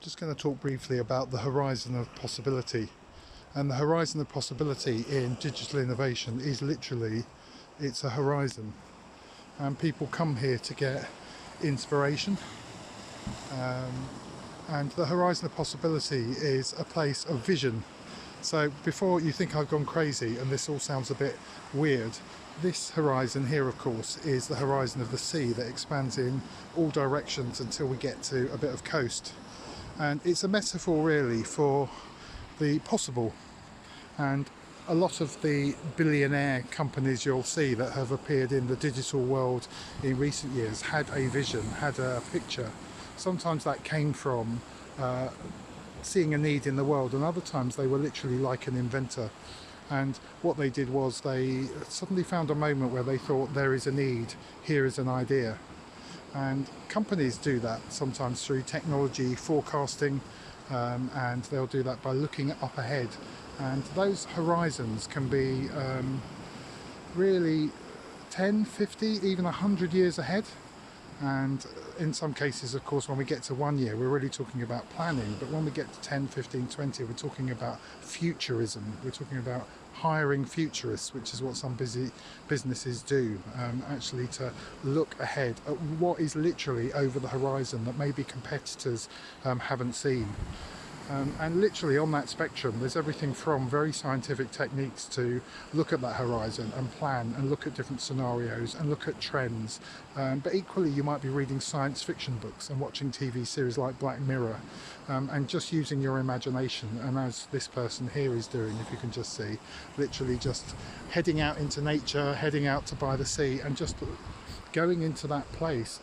Just going to talk briefly about the horizon of possibility. And the horizon of possibility in digital innovation is literally, it's a horizon. And people come here to get inspiration. And the horizon of possibility is a place of vision. So before you think I've gone crazy and this all sounds a bit weird, this horizon here, of course, is the horizon of the sea that expands in all directions until we get to a bit of coast. And it's a metaphor really for the possible. And a lot of the billionaire companies you'll see that have appeared in the digital world in recent years had a vision, had a picture. Sometimes that came from seeing a need in the world, and other times they were literally like an inventor. And what they did was they suddenly found a moment where they thought, there is a need, here is an idea. And companies do that sometimes through technology forecasting, and they'll do that by looking up ahead. And those horizons can be really 10, 50, even 100 years ahead. And in some cases, of course, when we get to 1 year, we're really talking about planning. But when we get to 10, 15, 20, we're talking about futurism. We're talking about hiring futurists, which is what some busy businesses do, actually to look ahead at what is literally over the horizon that maybe competitors haven't seen. And literally on that spectrum, there's everything from very scientific techniques to look at that horizon and plan and look at different scenarios and look at trends. But equally, you might be reading science fiction books and watching TV series like Black Mirror, and just using your imagination. And as this person here is doing, if you can just see, literally just heading out into nature, heading out to by the sea, and just going into that place.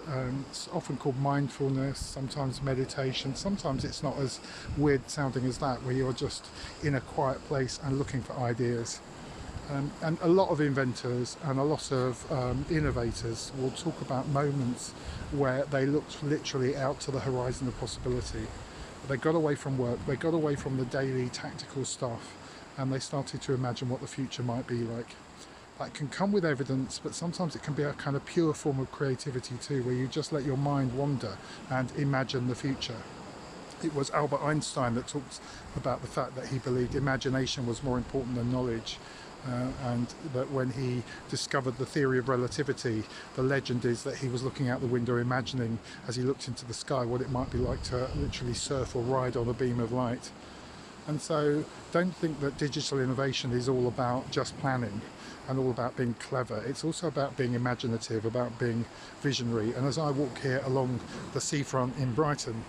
It's often called mindfulness, sometimes meditation, sometimes it's not as weird sounding as that, where you're just in a quiet place and looking for ideas. And a lot of inventors and a lot of innovators will talk about moments where they looked literally out to the horizon of possibility. They got away from work, they got away from the daily tactical stuff, and they started to imagine what the future might be like. That can come with evidence, but sometimes it can be a kind of pure form of creativity too, where you just let your mind wander and imagine the future. It was Albert Einstein that talked about the fact that he believed imagination was more important than knowledge, and that when he discovered the theory of relativity, the legend is that he was looking out the window imagining, as he looked into the sky, what it might be like to literally surf or ride on a beam of light. And so don't think that digital innovation is all about just planning and all about being clever. It's also about being imaginative, about being visionary. And as I walk here along the seafront in Brighton,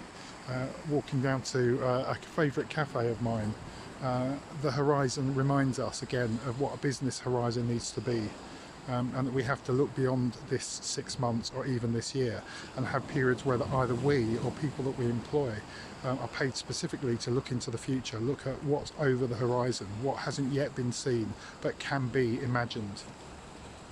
walking down to a favourite cafe of mine, the horizon reminds us again of what a business horizon needs to be. And that we have to look beyond this 6 months or even this year, and have periods where either we or people that we employ are paid specifically to look into the future, look at what's over the horizon, what hasn't yet been seen but can be imagined.